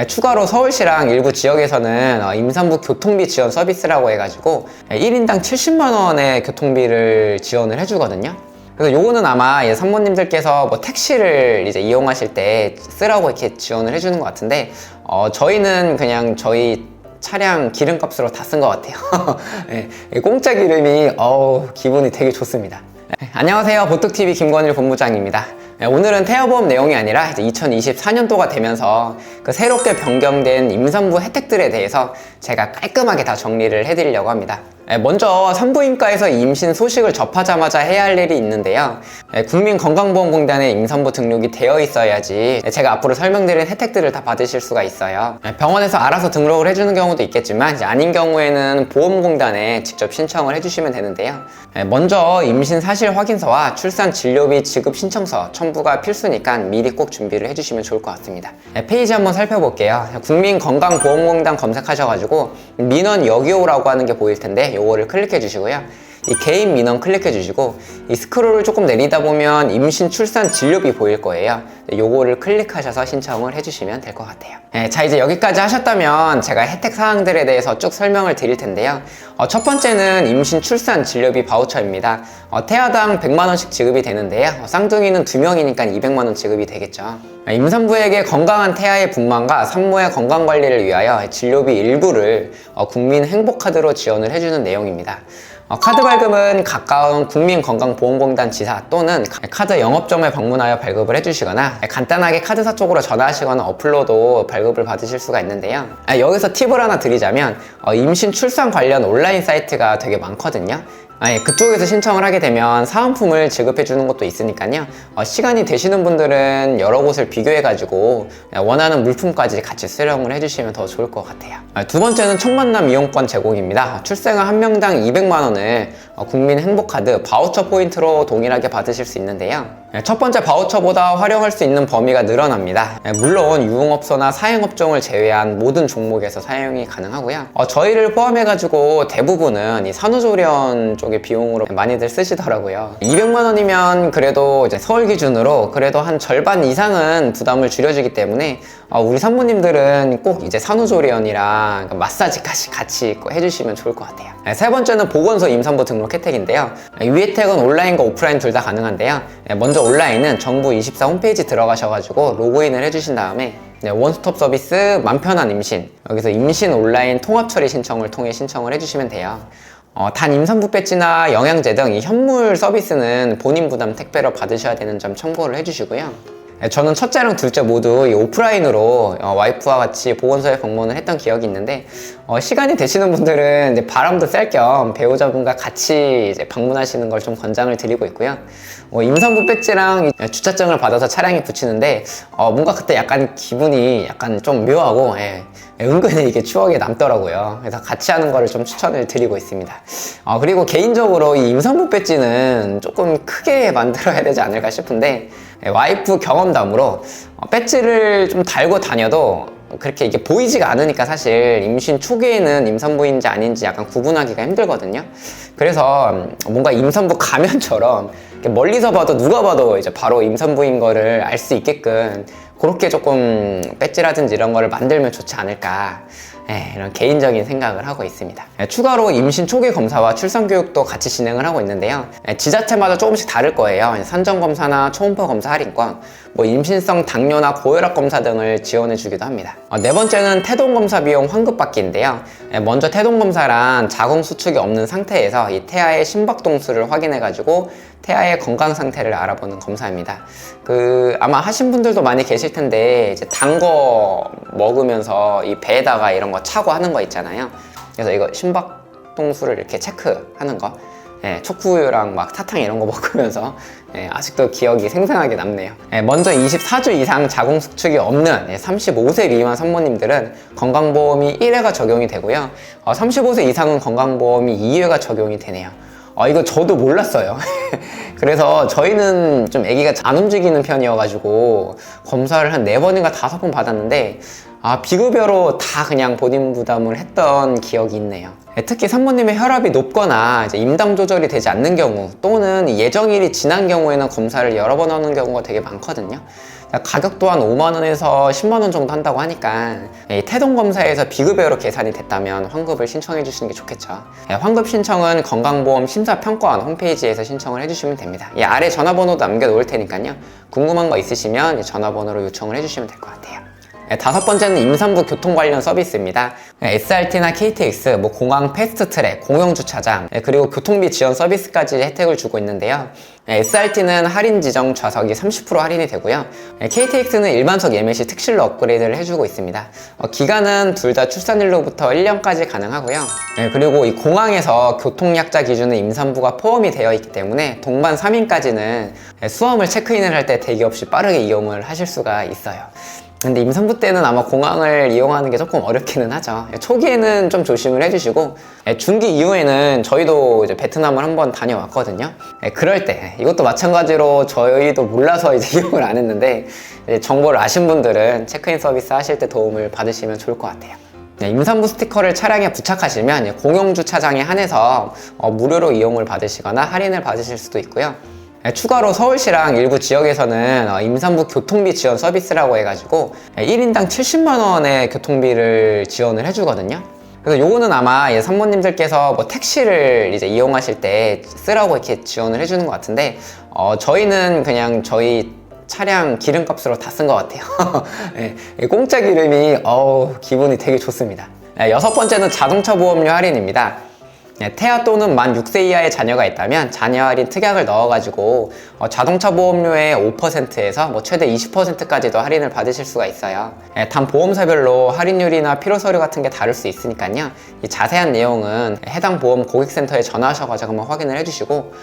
추가로 서울시랑 일부 지역에서는 임산부 교통비 지원 서비스라고 해가지고 1인당 70만 원의 교통비를 지원을 해주거든요. 그래서 요거는 아마 산모님들께서 뭐 택시를 이제 이용하실 때 쓰라고 이렇게 지원을 해주는 것 같은데, 저희는 그냥 저희 차량 기름값으로 다 쓴 것 같아요. 네, 공짜 기름이 기분이 되게 좋습니다. 네, 안녕하세요, 보톡TV 김건일 본부장입니다. 네, 오늘은 태아보험 내용이 아니라 이제 2024년도가 되면서 그 새롭게 변경된 임산부 혜택들에 대해서 제가 깔끔하게 다 정리를 해드리려고 합니다. 먼저 산부인과에서 임신 소식을 접하자마자 해야 할 일이 있는데요. 국민건강보험공단에 임산부 등록이 되어 있어야지 제가 앞으로 설명드린 혜택들을 다 받으실 수가 있어요. 병원에서 알아서 등록을 해주는 경우도 있겠지만 이제 아닌 경우에는 보험공단에 직접 신청을 해주시면 되는데요. 먼저 임신 사실 확인서와 출산 진료비 지급 신청서 첨부가 필수니까 미리 꼭 준비를 해주시면 좋을 것 같습니다. 페이지 한번 살펴볼게요. 국민건강보험공단 검색하셔가지고 민원 여기오라고 하는 게 보일 텐데 요거를 클릭해 주시고요. 이 개인 민원 클릭해 주시고 이 스크롤을 조금 내리다 보면 임신 출산 진료비 보일 거예요. 요거를 클릭하셔서 신청을 해주시면 될 것 같아요. 자, 이제 여기까지 하셨다면 제가 혜택 사항들에 대해서 쭉 설명을 드릴 텐데요. 첫 번째는 임신 출산 진료비 바우처입니다. 태아당 100만 원씩 지급이 되는데요. 쌍둥이는 2명이니까 200만 원 지급이 되겠죠. 임산부에게 건강한 태아의 분만과 산모의 건강관리를 위하여 진료비 일부를 국민행복카드로 지원을 해주는 내용입니다. 카드 발급은 가까운 국민건강보험공단 지사 또는 카드 영업점에 방문하여 발급을 해주시거나 간단하게 카드사 쪽으로 전화하시거나 어플로도 발급을 받으실 수가 있는데요. 여기서 팁을 하나 드리자면 임신 출산 관련 온라인 사이트가 되게 많거든요. 그쪽에서 신청을 하게 되면 사은품을 지급해 주는 것도 있으니까요. 시간이 되시는 분들은 여러 곳을 비교해 가지고 원하는 물품까지 같이 수령을 해주시면 더 좋을 것 같아요. 두 번째는 첫 만남 이용권 제공입니다. 출생아 한 명당 200만 원을 국민행복카드 바우처 포인트로 동일하게 받으실 수 있는데요. 첫 번째 바우처보다 활용할 수 있는 범위가 늘어납니다. 물론 유흥업소나 사행업종을 제외한 모든 종목에서 사용이 가능하고요. 저희를 포함해가지고 대부분은 이 산후조리원 쪽의 비용으로 많이들 쓰시더라고요. 200만 원이면 그래도 이제 서울 기준으로 그래도 한 절반 이상은 부담을 줄여주기 때문에 우리 산모님들은 꼭 이제 산후조리원이랑 마사지까지 같이 해주시면 좋을 것 같아요. 세 번째는 보건소 임산부 등록 혜택인데요. 이 혜택은 온라인과 오프라인 둘 다 가능한데요. 먼저 온라인은 정부24 홈페이지 들어가셔가지고 로그인을 해주신 다음에 원스톱 서비스 맘편한 임신, 여기서 임신 온라인 통합 처리 신청을 통해 신청을 해주시면 돼요. 단 임산부 배지나 영양제 등 이 현물 서비스는 본인 부담 택배로 받으셔야 되는 점 참고를 해주시고요. 저는 첫째랑 둘째 모두 이 오프라인으로 와이프와 같이 보건소에 방문을 했던 기억이 있는데, 시간이 되시는 분들은 이제 바람도 쐴 겸 배우자분과 같이 이제 방문하시는 걸 좀 권장을 드리고 있고요. 임산부 배지랑 주차증을 받아서 차량에 붙이는데 뭔가 그때 약간 기분이 약간 좀 묘하고 은근히 이게 추억에 남더라고요. 그래서 같이 하는 거를 좀 추천을 드리고 있습니다. 그리고 개인적으로 이 임산부 배지는 조금 크게 만들어야 되지 않을까 싶은데, 와이프 경험담으로 배지를 좀 달고 다녀도 그렇게 이게 보이지가 않으니까 사실 임신 초기에는 임산부인지 아닌지 약간 구분하기가 힘들거든요. 그래서 뭔가 임산부 가면처럼 멀리서 봐도 누가 봐도 이제 바로 임산부인 거를 알 수 있게끔 그렇게 조금 배지라든지 이런 거를 만들면 좋지 않을까, 이런 개인적인 생각을 하고 있습니다. 추가로 임신 초기 검사와 출산 교육도 같이 진행을 하고 있는데요. 지자체마다 조금씩 다를 거예요. 산전검사나 초음파 검사 할인권, 임신성 당뇨나 고혈압 검사 등을 지원해 주기도 합니다. 네 번째는 태동 검사 비용 환급받기인데요. 먼저 태동 검사란 자궁 수축이 없는 상태에서 이 태아의 심박동수를 확인해 가지고 태아의 건강 상태를 알아보는 검사입니다. 아마 하신 분들도 많이 계실 텐데, 이제 단 거 먹으면서 이 배에다가 이런 거 차고 하는 거 있잖아요. 그래서 이거 심박동수를 이렇게 체크하는 거, 척추우유랑 막 사탕 이런 거 먹으면서 아직도 기억이 생생하게 남네요. 먼저 24주 이상 자궁 수축이 없는 35세 미만 산모님들은 건강보험이 1회가 적용이 되고요. 35세 이상은 건강보험이 2회가 적용이 되네요. 이거 저도 몰랐어요. 그래서 저희는 좀 아기가 안 움직이는 편이어가지고 검사를 한 4번인가 5번 받았는데 비급여로 다 그냥 본인 부담을 했던 기억이 있네요. 특히 산모님의 혈압이 높거나 이제 임당 조절이 되지 않는 경우 또는 예정일이 지난 경우에는 검사를 여러 번 하는 경우가 되게 많거든요. 가격 또한 5만원에서 10만원 정도 한다고 하니까 이 태동검사에서 비급여로 계산이 됐다면 환급을 신청해 주시는 게 좋겠죠. 환급 신청은 건강보험 심사평가원 홈페이지에서 신청을 해주시면 됩니다. 이 아래 전화번호도 남겨놓을 테니까요. 궁금한 거 있으시면 전화번호로 요청을 해주시면 될 것 같아요. 다섯 번째는 임산부 교통 관련 서비스입니다. SRT나 KTX, 공항 패스트트랙, 공영주차장, 그리고 교통비 지원 서비스까지 혜택을 주고 있는데요. SRT는 할인 지정 좌석이 30% 할인이 되고요. KTX는 일반석 예매 시 특실로 업그레이드를 해주고 있습니다. 기간은 둘 다 출산일로부터 1년까지 가능하고요. 그리고 이 공항에서 교통약자 기준은 임산부가 포함이 되어 있기 때문에 동반 3인까지는 수험을 체크인을 할 때 대기 없이 빠르게 이용을 하실 수가 있어요. 근데 임산부 때는 아마 공항을 이용하는 게 조금 어렵기는 하죠. 초기에는 좀 조심을 해주시고, 중기 이후에는 저희도 이제 베트남을 한번 다녀왔거든요. 그럴 때 이것도 마찬가지로 저희도 몰라서 이제 이용을 안 했는데, 정보를 아신 분들은 체크인 서비스 하실 때 도움을 받으시면 좋을 것 같아요. 임산부 스티커를 차량에 부착하시면 공영주차장에 한해서 무료로 이용을 받으시거나 할인을 받으실 수도 있고요. 추가로 서울시랑 일부 지역에서는 임산부 교통비 지원 서비스라고 해가지고 1인당 70만원의 교통비를 지원을 해주거든요. 그래서 요거는 아마 산모님들께서 택시를 이제 이용하실 때 쓰라고 이렇게 지원을 해주는 것 같은데, 저희는 그냥 저희 차량 기름값으로 다 쓴 것 같아요. 공짜 기름이 기분이 되게 좋습니다. 여섯 번째는 자동차 보험료 할인입니다. 태아 또는 만 6세 이하의 자녀가 있다면 자녀 할인 특약을 넣어가지고 자동차 보험료의 5%에서 최대 20%까지도 할인을 받으실 수가 있어요. 단 보험사별로 할인율이나 필요서류 같은 게 다를 수 있으니까요. 이 자세한 내용은 해당 보험 고객센터에 전화하셔가지고 한번 확인을 해주시고,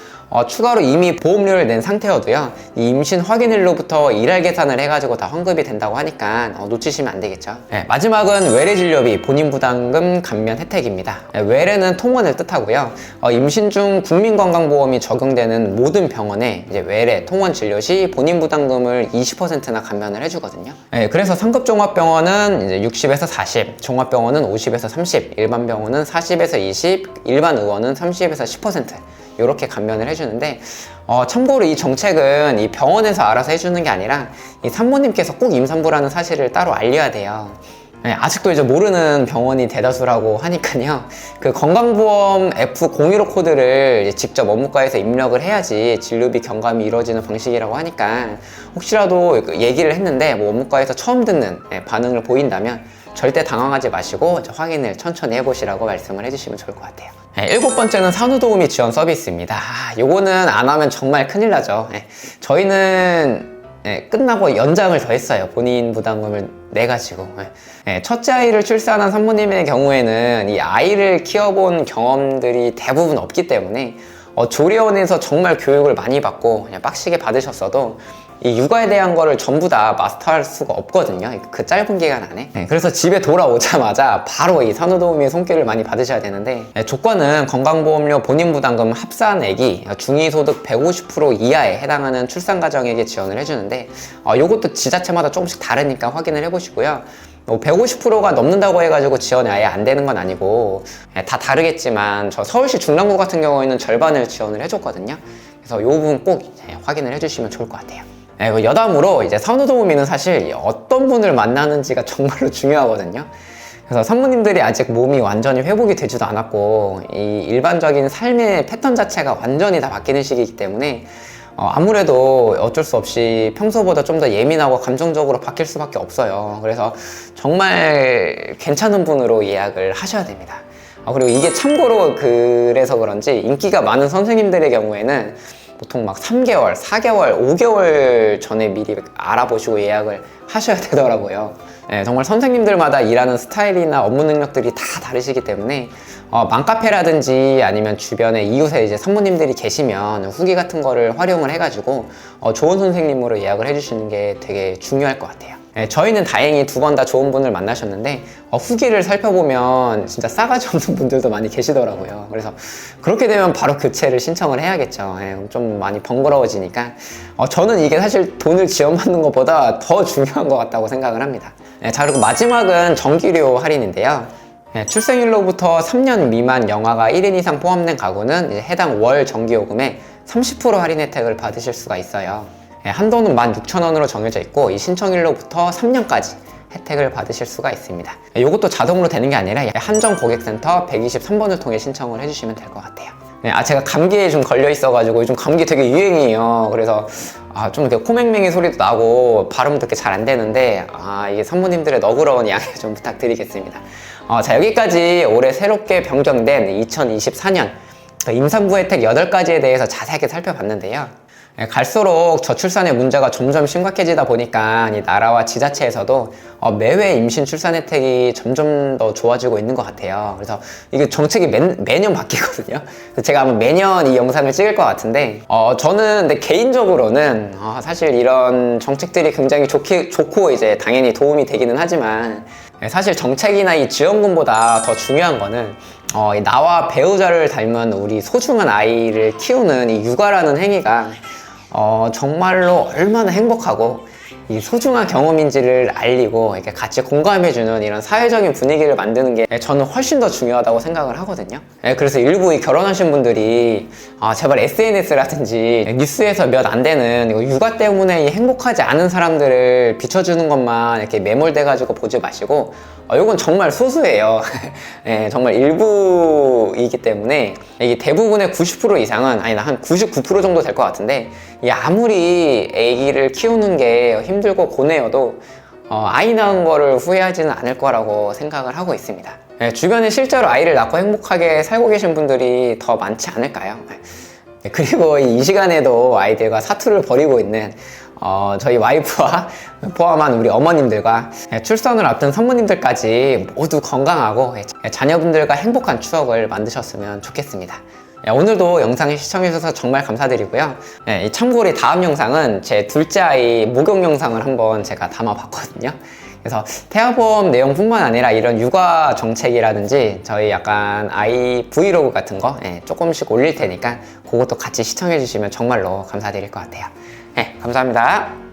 추가로 이미 보험료를 낸 상태여도요, 이 임신 확인일로부터 일할 계산을 해가지고 다 환급이 된다고 하니까 놓치시면 안 되겠죠. 마지막은 외래진료비 본인부담금 감면 혜택입니다. 외래는 통원을 뜻하고요. 임신 중 국민건강보험이 적용되는 모든 병원에 이제 외래 통원 진료 시 본인부담금을 20%나 감면을 해주거든요. 그래서 상급 종합병원은 이제 60에서 40, 종합병원은 50에서 30, 일반 병원은 40에서 20, 일반 의원은 30에서 10% 이렇게 감면을 해주는데, 참고로 이 정책은 이 병원에서 알아서 해주는 게 아니라 이 산모님께서 꼭 임산부라는 사실을 따로 알려야 돼요. 아직도 이제 모르는 병원이 대다수라고 하니까요. 그 건강보험 F015 코드를 직접 업무과에서 입력을 해야지 진료비 경감이 이루어지는 방식이라고 하니까, 혹시라도 얘기를 했는데 업무과에서 처음 듣는 반응을 보인다면 절대 당황하지 마시고 확인을 천천히 해보시라고 말씀을 해주시면 좋을 것 같아요. 일곱 번째는 산후도우미 지원 서비스입니다. 요거는 안 하면 정말 큰일 나죠. 저희는 끝나고 연장을 더 했어요. 본인 부담금을 내가지고. 첫째 아이를 출산한 산모님의 경우에는 이 아이를 키워본 경험들이 대부분 없기 때문에 조리원에서 정말 교육을 많이 받고 그냥 빡시게 받으셨어도 이 육아에 대한 거를 전부 다 마스터할 수가 없거든요. 그 짧은 기간 안에. 그래서 집에 돌아오자마자 바로 이 산후도우미의 손길을 많이 받으셔야 되는데, 조건은 건강보험료 본인부담금 합산액이 중위소득 150% 이하에 해당하는 출산가정에게 지원을 해주는데, 요것도 지자체마다 조금씩 다르니까 확인을 해보시고요. 150%가 넘는다고 해가지고 지원이 아예 안 되는 건 아니고 다 다르겠지만, 저 서울시 중랑구 같은 경우에는 절반을 지원을 해줬거든요. 그래서 이 부분 꼭 확인을 해주시면 좋을 것 같아요. 여담으로 이제 산후도우미는 사실 어떤 분을 만나는지가 정말로 중요하거든요. 그래서 산모님들이 아직 몸이 완전히 회복이 되지도 않았고 이 일반적인 삶의 패턴 자체가 완전히 다 바뀌는 시기이기 때문에 아무래도 어쩔 수 없이 평소보다 좀 더 예민하고 감정적으로 바뀔 수밖에 없어요. 그래서 정말 괜찮은 분으로 예약을 하셔야 됩니다. 그리고 이게 참고로 그래서 그런지 인기가 많은 선생님들의 경우에는 보통 막 3개월, 4개월, 5개월 전에 미리 알아보시고 예약을 하셔야 되더라고요. 정말 선생님들마다 일하는 스타일이나 업무 능력들이 다 다르시기 때문에 맘카페라든지 아니면 주변에 이웃에 이제 산모님들이 계시면 후기 같은 거를 활용을 해가지고 좋은 선생님으로 예약을 해주시는 게 되게 중요할 것 같아요. 저희는 다행히 두 번 다 좋은 분을 만나셨는데 후기를 살펴보면 진짜 싸가지 없는 분들도 많이 계시더라고요. 그래서 그렇게 되면 바로 교체를 신청을 해야겠죠. 좀 많이 번거로워지니까 저는 이게 사실 돈을 지원받는 것보다 더 중요한 것 같다고 생각을 합니다. 자, 그리고 마지막은 전기료 할인인데요. 출생일로부터 3년 미만 영아가 1인 이상 포함된 가구는 이제 해당 월 전기요금에 30% 할인 혜택을 받으실 수가 있어요. 한도는 16,000원으로 정해져 있고 이 신청일로부터 3년까지 혜택을 받으실 수가 있습니다. 이것도 자동으로 되는 게 아니라 한정고객센터 123번을 통해 신청을 해주시면 될 것 같아요. 제가 감기에 좀 걸려 있어가지고 요즘 감기 되게 유행이에요. 그래서 좀 이렇게 코맹맹이 소리도 나고 발음도 이렇게 잘 안 되는데 이게 산모님들의 너그러운 양해 좀 부탁드리겠습니다. 자, 여기까지 올해 새롭게 변경된 2024년 임산부 혜택 8가지에 대해서 자세하게 살펴봤는데요. 갈수록 저출산의 문제가 점점 심각해지다 보니까 이 나라와 지자체에서도 매회 임신 출산 혜택이 점점 더 좋아지고 있는 것 같아요. 그래서 이게 정책이 매년 바뀌거든요. 그래서 제가 아마 매년 이 영상을 찍을 것 같은데 저는 근데 개인적으로는 사실 이런 정책들이 굉장히 좋고 이제 당연히 도움이 되기는 하지만 사실 정책이나 이 지원금보다 더 중요한 거는 나와 배우자를 닮은 우리 소중한 아이를 키우는 이 육아라는 행위가 정말로 얼마나 행복하고 이 소중한 경험인지를 알리고 이렇게 같이 공감해주는 이런 사회적인 분위기를 만드는 게 저는 훨씬 더 중요하다고 생각을 하거든요. 그래서 일부 이 결혼하신 분들이 제발 SNS라든지 뉴스에서 몇 안 되는 육아 때문에 이 행복하지 않은 사람들을 비춰주는 것만 이렇게 매몰돼가지고 보지 마시고 이건 정말 소수예요. 정말 일부이기 때문에 이게 대부분의 90% 이상은 한 99% 정도 될 것 같은데 아무리 아기를 키우는 게 힘들고 고뇌여도 아이 낳은 거를 후회하지는 않을 거라고 생각을 하고 있습니다. 주변에 실제로 아이를 낳고 행복하게 살고 계신 분들이 더 많지 않을까요? 그리고 이 시간에도 아이들과 사투를 벌이고 있는 저희 와이프와 포함한 우리 어머님들과 출산을 앞둔 산모님들까지 모두 건강하고 자녀분들과 행복한 추억을 만드셨으면 좋겠습니다. 오늘도 영상을 시청해주셔서 정말 감사드리고요. 참고로 다음 영상은 제 둘째 아이 목욕 영상을 한번 제가 담아봤거든요. 그래서 태아보험 내용뿐만 아니라 이런 육아 정책이라든지 저희 약간 아이 브이로그 같은 거 조금씩 올릴 테니까 그것도 같이 시청해주시면 정말로 감사드릴 것 같아요. 감사합니다.